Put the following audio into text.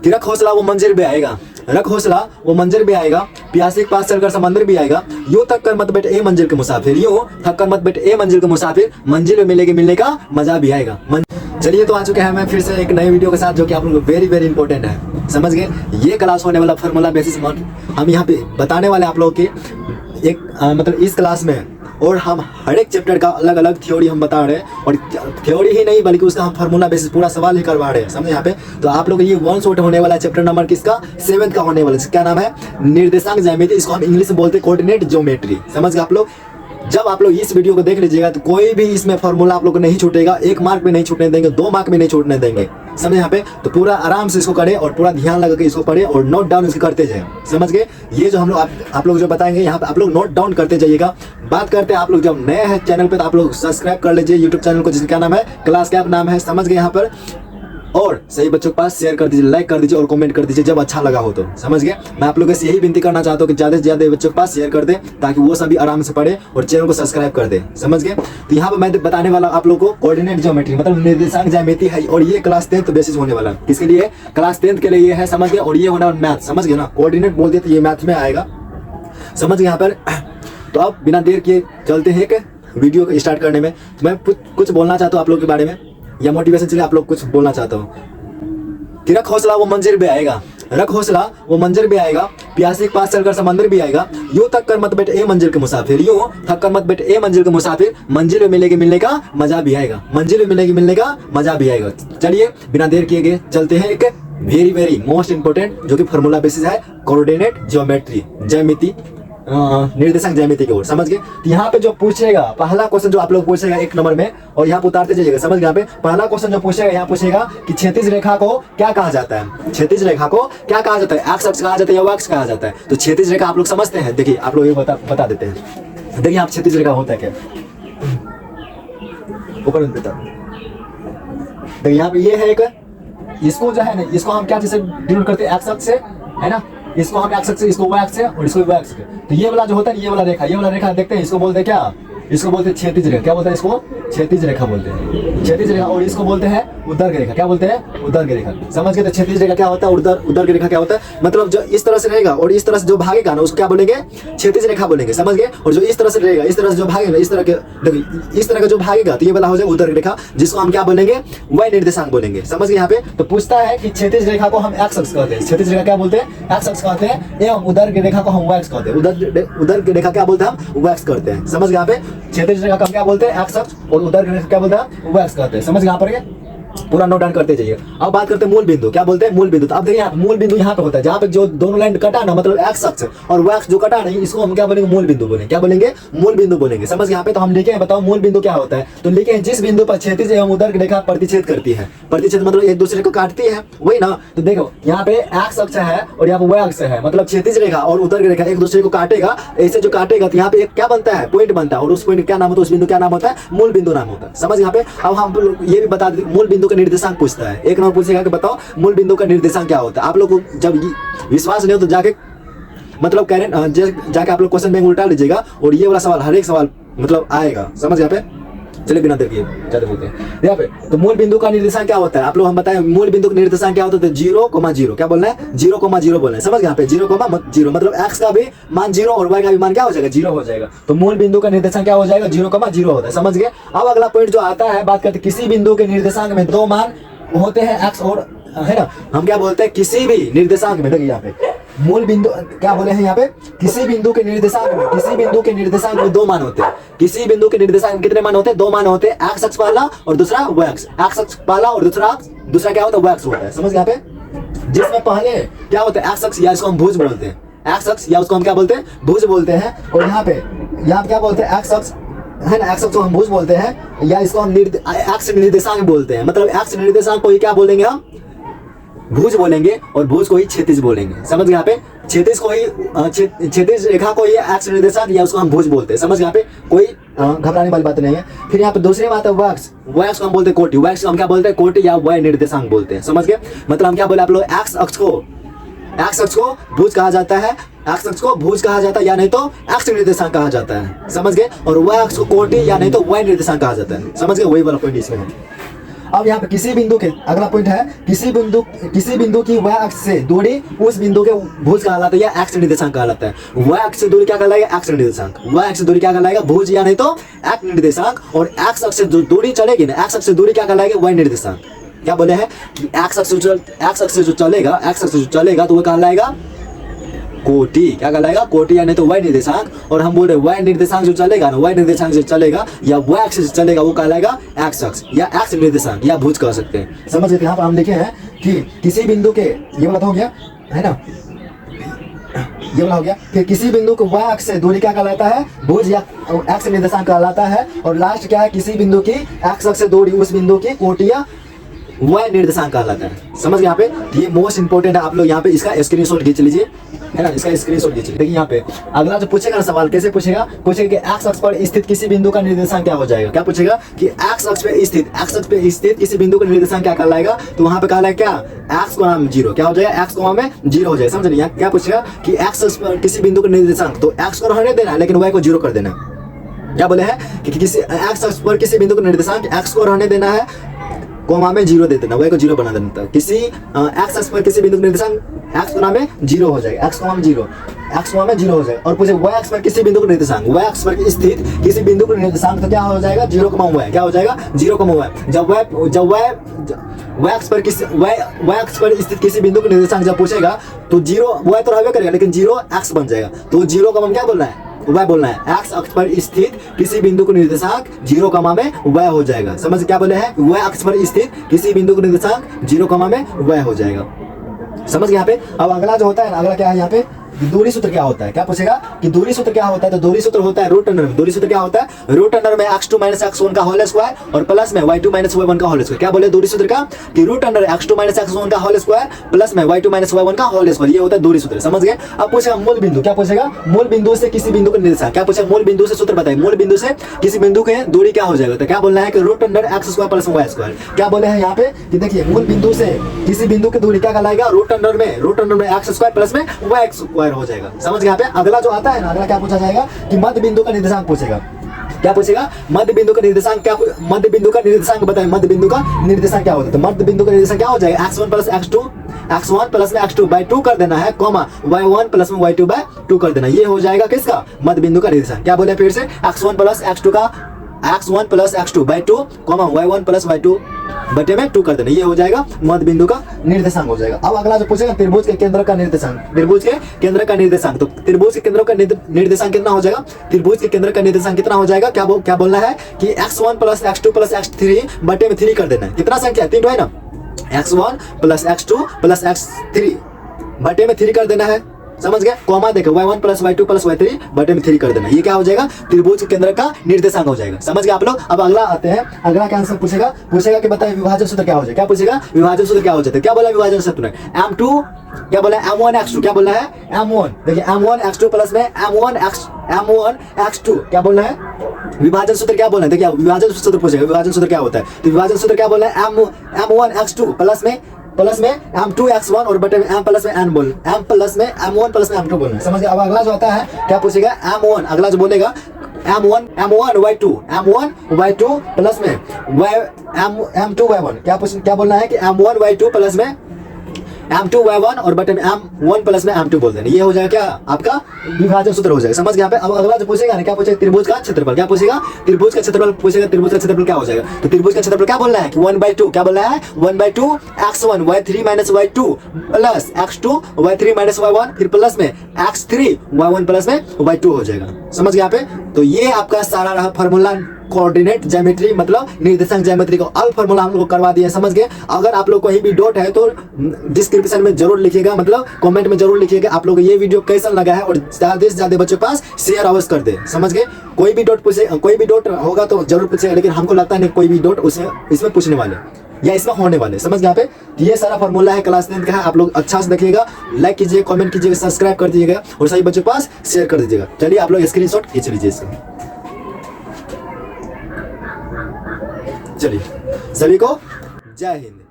कि रख हौसला वो मंजिल भी आएगा, रख हौसला वो मंजिल भी आएगा, प्यासे के पास चलकर समंदर भी आएगा, यूं थक कर मत बैठ ए मंजिल के मुसाफिर, यूं थक कर मत बैठ ए मंजिल के मुसाफिर, मंजिल में मिलेगी मिलने का मजा भी आएगा। चलिए तो आ चुके हैं मैं फिर से एक नई वीडियो के साथ, जो कि आप लोगों को वेरी वेरी इंपॉर्टेंट है, समझ गए। ये क्लास होने वाला फार्मूला बेसिस हम यहाँ पे बताने वाले आप लोगों के एक मतलब इस क्लास में, और हम हर एक चैप्टर का अलग अलग थ्योरी हम बता रहे हैं, और थ्योरी ही नहीं बल्कि उसका हम फार्मूला बेसिस पूरा सवाल ही करवा रहे हैं, समझे यहाँ पे। तो आप लोग ये वन शॉट होने वाला चैप्टर नंबर किसका, 7th का होने वाला, क्या नाम है, निर्देशांक ज्यामिति। इसको हम इंग्लिश में बोलते हैं कोऑर्डिनेट ज्योमेट्री, समझ गए आप लोग। जब आप लोग इस वीडियो को देख लीजिएगा तो कोई भी इसमें फार्मूला आप लोग को नहीं छूटेगा, 1 मार्क भी नहीं छूटने देंगे, 2 मार्क भी नहीं छूटने देंगे, समझे यहाँ पे। तो पूरा आराम से इसको करें और पूरा ध्यान लगा के इसको पढ़े और नोट डाउन इसको करते जाए, समझ गए। ये जो हम लोग आप लोग जो बताएंगे यहाँ पे आप लोग नोट डाउन करते जाइएगा। बात करते हैं, आप लोग जब नए हैं चैनल पे तो आप लोग सब्सक्राइब कर लीजिए यूट्यूब चैनल को, जिसका क्या नाम है, क्लास कैप नाम है, समझ गए यहाँ पर। और सही बच्चों के पास शेयर कर दीजिए, लाइक कर दीजिए और कमेंट कर दीजिए जब अच्छा लगा हो तो, समझ गए। मैं आप लोगों से यही विनती करना चाहता हूँ कि ज़्यादा से ज़्यादा बच्चों के पास शेयर कर दे, ताकि वो सभी आराम से पढ़े और चैनल को सब्सक्राइब कर दे, समझ गए। तो यहाँ पे मैं बताने वाला आप लोगों को कोऑर्डिनेट ज्योमेट्री मतलब निर्देशांक ज्यामिति है, और ये क्लास 10th बेसिस होने वाला है। किसके लिए, क्लास 10th के लिए ये है, समझ गए। और ये होना मैथ, समझ गए ना, कोऑर्डिनेट बोलते तो ये मैथ में आएगा, समझ गए यहाँ पर। तो अब बिना देर किए चलते हैं एक वीडियो को स्टार्ट करने में। तो मैं कुछ बोलना चाहता हूँ आप लोग के बारे में, या मोटिवेशन चलिए आप लोग कुछ बोलना चाहता हूँ कि रख हौसला वो मंजिल भी आएगा, रख हौसला वो मंजिल भी आएगा, प्यासे के पास चलकर समंदर भी आएगा, यूं थक कर मत बैठ ए मंजिल के मुसाफिर, यूं थक कर मत बैठ ए मंजिल के मुसाफिर, मंजिल में मिलेगी मिलने का मजा भी आएगा, मंजिल में मिलेगी मिलने का मजा भी आएगा। चलिए बिना देर किए गए चलते हैं एक वेरी वेरी मोस्ट इंपोर्टेंट जो कि फार्मूला बेसिस है, कोऑर्डिनेट ज्योमेट्री ज्यामिति निर्देशांक ज्यामिति की ओर, समझ गए। तो यहाँ पे जो पूछेगा पहला क्वेश्चन जो आप लोग पूछेगा 1 नंबर में, और यहाँ पे उतारते जाइएगा, समझ गए। यहाँ पे पहला क्वेश्चन जो पूछेगा, यहाँ पूछेगा कि क्षैतिज रेखा को क्या कहा जाता है, क्षैतिज रेखा को क्या कहा जाता है, एक्स अक्ष कहा जाता है या वाई अक्ष कहा जाता है। तो क्षैतिज रेखा आप लोग समझते हैं, देखिए आप लोग ये बता देते हैं। देखिए आप क्षैतिज रेखा होता है क्या, ऊपर देखिए यहाँ पे ये है एक, इसको जो है ना, इसको हम क्या जैसे डिनोट करते हैं, एक्स अक्ष से, है ना, इसको हम एक्स अक्ष से, इसको वाई अक्ष से और इसको वाई अक्ष से। तो ये वाला जो होता है, ये वाला रेखा देखते हैं, इसको बोलते हैं क्या, इसको बोलते हैं क्षैतिज रेखा, क्या बोलते हैं इसको, क्षैतिज रेखा बोलते हैं, क्षैतिज रेखा। और इसको बोलते हैं उर्ध्व रेखा, क्या बोलते हैं, उर्ध्व रेखा, समझ गए। तो क्षैतिज रेखा क्या होता है, उर्ध्व रेखा क्या होता है, मतलब जो इस तरह से रहेगा और इस तरह से जो भागेगा ना, उसको क्या बोलेंगे, क्षैतिज रेखा बोलेंगे, समझ गए। और जो इस तरह से रहेगा, इस तरह से जो भागेगा, इस तरह के देखिए इस तरह का जो भागेगा, तो ये वाला हो जाएगा उर्ध्व रेखा, जिसको हम क्या बोलेंगे, वाई निर्देशांक बोलेंगे, समझ गए। यहाँ पे तो पूछता है कि क्षैतिज रेखा को हम एक्स अक्ष कहते हैं, क्षैतिज रेखा क्या बोलते हैं, एक्स अक्ष कहते हैं, एवं उर्ध्व रेखा को हम वाई अक्ष कहते हैं, उर्ध्व रेखा क्या बोलते हैं, हम वाई अक्ष करते हैं, समझ गए। यहाँ पे क्षैतिज रेखा को क्या बोलते हैं, एक्स अक्ष, और उर्ध्व रेखा क्या बोलते हैं, वाई अक्ष कहते हैं, समझ गए। यहाँ पर पूरा नोट डाउन करते जाइए। अब बात करते हैं मूल बिंदु, क्या बोलते हैं, मूल बिंदु। तो अब देखिए मूल बिंदु यहाँ पे होता है, जहाँ पे जो दोनों लाइन कटा ना, मतलब एक्स अक्ष और वाई अक्ष जो कटा नहीं, इसको हम क्या बोलेंगे, मूल बिंदु बोलेंगे, क्या बोलेंगे, मूल बिंदु बोलेंगे, समझ गए। यहाँ पे तो हम लिखे हैं, बताओ मूल बिंदु क्या होता है। तो लिखे हैं जिस बिंदु पर क्षैतिज एवं उर्ध्व रेखा प्रतिच्छेद करती है, प्रतिच्छेद मतलब एक दूसरे को काटती है, वही ना। तो देखो यहाँ पे एक्स अक्ष है और यहाँ पे वाई अक्ष है, मतलब क्षैतिज रेखा और उर्ध्व रेखा एक दूसरे को काटेगा, ऐसे जो काटेगा तो यहाँ पे एक क्या बनता है, पॉइंट बनता है, और उस पॉइंट क्या नाम होता है, उस बिंदु क्या नाम होता है, मूल बिंदु नाम होता है, समझ। यहाँ पे अब हम ये भी बता देते, मूल बिंदु का निर्देशांक पूछता है। 1 नंबर पूछेगा कि बताओ मूल बिंदु का निर्देशांक क्या होता है। आप लोग को जब विश्वास नहीं हो तो जाके मतलब कह रहे जाके आप लोग क्वेश्चन बैंक उल्टा लीजिएगा, और ये वाला सवाल हर एक सवाल मतलब आएगा, समझ। यहाँ पे चलिए बिना देर किए ज्यादा बोलते हैं यहाँ पे। तो मूल बिंदु का निर्देशांक क्या होता है, आप लोग हम बताएं, मूल बिंदु का निर्देशांक क्या होता है, 0,0 क्या बोलना है, 0,0 बोलना है, समझ गए। यहाँ पे 0,0 मतलब एक्स का भी मान 0 और वाई का भी मान क्या हो जाएगा, 0 हो जाएगा। तो मूल बिंदु का निर्देशांक क्या हो जाएगा, 0,0 होता है, समझ गए। अब अगला पॉइंट जो आता है, बात करते किसी बिंदु के निर्देशांक में 2 मान होते हैं, एक्स और, है ना, हम क्या बोलते हैं, किसी भी निर्देशांक में। देखिए यहाँ पे मूल बिंदु क्या बोले हैं, यहाँ पे किसी बिंदु के निर्देशांक में, किसी बिंदु के निर्देशांक में 2 मान होते हैं, किसी बिंदु के निर्देशांक में कितने मान होते हैं, 2 मान होते हैं, एक्स अक्ष वाला और दूसरा वाई अक्ष, एक्स अक्ष वाला और दूसरा क्या होता है, वाई अक्ष होता है, समझ यहाँ पे। जिसमें पहले क्या होता है, एक्स अक्ष या इसको हम भुज बोलते हैं, एक्स अक्ष या उसको हम क्या बोलते हैं, भुज बोलते हैं। और यहाँ पे क्या बोलते हैं, एक्स अक्ष है ना, एक्स अक्ष को हम भुज बोलते हैं, या इसको हम एक्स निर्देशांक बोलते हैं, मतलब एक्स निर्देशांक को ही क्या बोलेंगे, हम भुज बोलेंगे, और भुज को ही क्षैतिज बोलेंगे, समझ गए। यहाँ पे क्षैतिज को ही क्षैतिज रेखा को ही एक्स निर्देशांक या उसको हम भुज बोलते हैं, समझ गए। यहाँ पे कोई घबराने वाली बात नहीं है। फिर यहाँ पे दूसरी बात है वाई अक्ष, वाई अक्ष को हम बोलते हैं कोटि, वाई अक्ष को हम क्या बोलते हैं, कोटि या वाई निर्देशांक बोलते हैं, समझ गए। मतलब हम क्या बोले, आप लोग एक्स अक्ष को भुज कहा जाता है, एक्स अक्ष को भुज कहा जाता है, या नहीं तो एक्स निर्देशांक कहा जाता है, समझ गए। और वाई अक्ष को कोटि या नहीं तो वाई निर्देशांक कहा जाता है, समझ गए। वही वाला पॉइंट इसमें है। अब यहाँ पे किसी बिंदु के, अगला पॉइंट है, किसी बिंदु की वह अक्ष से दूरी उस बिंदु के भुज कहलाता है या एक्स निर्देशांक कहलाता है। वह अक्ष से दूरी क्या कहलाएगा? एक्स निर्देशांक। वह अक्ष से दूरी क्या कहलाएगा? भुज या नहीं तो एक्स निर्देशांक। और एक्स अक्ष से जो दूरी चलेगी ना, एक्स अक्ष से दूरी क्या कहलाएगा? वाई निर्देशांक। क्या बोले हैं कि एक्स अक्ष से जो चलेगा तो वो कहलाएगा कोटि। क्या कहलाएगा? कोटि या नहीं तो वाई निर्देशांक। और हम बोल रहे वाई निर्देशांक जो चलेगा ना, वाई निर्देशांक से चलेगा या वाई अक्ष से चलेगा वो कहलाएगा एक्स अक्ष या एक्स निर्देशांक या भुज कह सकते हैं। समझ गए? यहाँ पर हम देखे हैं कि किसी बिंदु के, ये वाला तो हो गया है ना, ये वाला हो गया। फिर किसी बिंदु को वाई अक्ष से दूरी क्या कहलाता है? भुज या एक्स निर्देशांक कहलाता है। और लास्ट क्या है? किसी बिंदु की एक्स अक्ष से दूरी उस बिंदु की कोटि या वाई निर्देशांक कहलाता है। समझ गए? यहाँ पे ये मोस्ट इंपोर्टेंट है, आप लोग यहाँ पे इसका स्क्रीनशॉट खींच लीजिए, है ना, इसका स्क्रीनशॉट खींच लीजिए। देखिए यहाँ पे अगला जो पूछेगा ना सवाल, कैसे पूछेगा? पूछेगा कि एक्स अक्ष पर स्थित किसी बिंदु का निर्देशांक क्या हो जाएगा? क्या पूछेगा कि एक्स अक्ष पे स्थित किसी बिंदु का निर्देशांक क्या कहलाएगा? तो वहां पे कहलाएगा क्या? एक्स कोमा में 0। क्या हो जाएगा? एक्स कोमा में 0 हो जाएगा। समझ रहे? यहाँ क्या पूछेगा कि एक्स अक्ष पर किसी बिंदु का निर्देशांक, तो एक्स को रहने देना है लेकिन वाई को 0 कर देना है। क्या बोले हैं कि किसी एक्स अक्ष पर किसी बिंदु का निर्देशांक एक्स को रहने देना है, कोमा में 0 दे देना, वाई को 0 बना देना। किसी एक्स अक्ष पर किसी बिंदु का निर्देशांक एक्स कोमा में 0 हो जाएगा, एक्स कोमा में 0 हो जाएगा। और पूछे वाई अक्ष पर किसी बिंदु का निर्देशांक, वाई अक्ष पर स्थित किसी बिंदु का निर्देशांक तो क्या हो जाएगा? 0, वाई। क्या हो जाएगा? 0, वाई। जब वाई अक्ष पर स्थित किसी बिंदु का निर्देशांक जब पूछेगा तो 0 वाई तो रहबे करेगा लेकिन 0 एक्स बन जाएगा। तो 0 का क्या बोलना है? वाई बोलना है। एक्स अक्ष पर स्थित किसी बिंदु को निर्देशांक 0, में वाई हो जाएगा। समझ क्या बोले हैं? वाई अक्ष पर स्थित किसी बिंदु को निर्देशांक 0, में वाई हो जाएगा। समझ गए? यहाँ पे अब अगला जो होता है, अगला क्या है यहाँ पे? दूरी सूत्र क्या होता है? क्या पूछेगा कि दूरी सूत्र क्या होता है? तो दूरी सूत्र होता है रूट अंडर में। दूरी सूत्र क्या होता है? रूट अंडर में x2 - x1 का होल स्क्वायर और प्लस में y2 - y1 का होल स्क्वायर। क्या बोले दूरी सूत्र का? कि रूट अंडर x2 - x1 का होल स्क्वायर प्लस में y2 - y1 का होल स्क्वायर, ये होता है दूरी सूत्र। समझ गए? अब पूछेगा मूल बिंदु। क्या पूछेगा? मूल बिंदु से किसी बिंदु का निर्देशांक। क्या पूछेगा? मूल बिंदु से सूत्र बताइए। मूल बिंदु से किसी बिंदु के दूरी क्या हो जाएगा? तो क्या बोलना है कि root under x² plus y²। क्या बोले हैं यहाँ पे कि देखिए मूल बिंदु से किसी बिंदु की दूरी क्या कहलाएगा? रूट अंडर में x² प्लस में y² हो जाएगा। समझ यहाँ पे अगला जो आता है ना, अगला क्या पूछा जाएगा कि मध्य बिंदु का निर्देशांक पूछेगा। क्या पूछेगा? मध्य बिंदु का निर्देशांक क्या? मध्य बिंदु का निर्देशांक बताएं। मध्य बिंदु का निर्देशांक क्या होता है? तो मध्य बिंदु का निर्देशांक क्या हो जाएगा? x1 प्लस x2 बाय 2 कर देना है, कॉमा y1 प्लस में y2 बाय 2 कर देना। ये हो जाएगा किसका? मध्य बिंदु का निर्देशांक। क्या बोले फिर से? x1 plus x2 bye 2, comma y1 plus y2 बटे में 2 कर देना। ये हो जाएगा मध्य बिंदु का निर्देशांक हो जाएगा। अब अगला जो पूछेगा त्रिभुज के केंद्र का निर्देशांक। त्रिभुज के केंद्र का निर्देशांक, तो त्रिभुज के केंद्र का निर्देशांक कितना हो जाएगा? त्रिभुज के केंद्र का निर्देशांक कितना हो जाएगा? क्या बोलना है कि x1 plus x2 plus x3 बटे में 3 कर देना है। कितना संख्या है? 3 है ना। x1 plus x2 plus x3 बटे में 3 कर देना है। समझ गए? कॉमा देखो y1 plus y2 plus y3 बटे में 3 कर देना। ये क्या हो जाएगा? त्रिभुज के केंद्र का निर्देशांक हो जाएगा। समझ गए आप लोग? अब अगला आते हैं। अगला क्या आंसर पूछेगा कि बताइए विभाजन सूत्र क्या हो जाएगा? क्या पूछेगा? विभाजन सूत्र क्या हो जाता है? क्या बोला विभाजन सूत्र? m2 क्या बोला? m1 x2 क्या बोला है? m1 देखिए m1 x2 प्लस में m1 x2 क्या बोलना है? विभाजन सूत्र क्या बोलना है? देखिए विभाजन सूत्र पूछेगा विभाजन सूत्र क्या होता है। तो विभाजन सूत्र क्या बोलना है? m1 x2 प्लस में m2 x1 और बटे में m प्लस में n बोल, m प्लस में m1 प्लस में m2 बोलना है। समझ गए? अब अगला जो आता है क्या पूछेगा? m1 अगला जो बोलेगा m1 y2 प्लस में m2 y1। क्या बोलना है कि m1 y2 प्लस में m2 y1 और बटे में m1 प्लस में m2 बोल देना। ये हो जाएगा क्या? आपका विभाजन सूत्र हो जाएगा। समझ गए? यहाँ पे अब अगला जो पूछेगा ना, क्या पूछेगा? त्रिभुज का क्षेत्रफल। क्या पूछेगा? त्रिभुज का क्षेत्रफल पूछेगा। त्रिभुज का क्षेत्रफल क्या हो जाएगा? तो त्रिभुज का क्षेत्रफल क्या बोलना है कि 1/2 क्या बोलना है? 1/2 x1 y3 minus y2 plus x2 y3 minus y1 फिर प्लस में x3 y1 प्लस में y2 हो जाएगा। समझ गए यहाँ पे? तो ये आपका सारा रहा फॉर्मूला कोऑर्डिनेट ज्योमेट्री मतलब निर्देशांक ज्योमेट्री को ऑल फॉर्मूला हम लोग करवा दिए। समझ गए? अगर आप लोग कोई भी डाउट है तो डिस्क्रिप्शन में जरूर लिखिएगा, मतलब कमेंट में जरूर लिखिएगा आप लोग ये वीडियो कैसा लगा है और ज्यादा से ज्यादा बच्चों के पास शेयर अवश्य कर दे। समझ गए? कोई भी डाउट होगा तो जरूर पूछेगा, लेकिन हमको लगता नहीं कोई भी डाउट इसमें पूछने वाले या इसमें होने वाले। समझ गए? यहाँ पे ये सारा फॉर्मूला है क्लास 9 का है। आप लोग अच्छा से देखिएगा, लाइक कीजिए, कमेंट कीजिएगा, सब्सक्राइब कर दीजिएगा और सभी बच्चों के पास शेयर कर दीजिएगा। चलिए आप लोग स्क्रीनशॉट खींच लीजिए इसका। चलिए सभी को जय हिंद।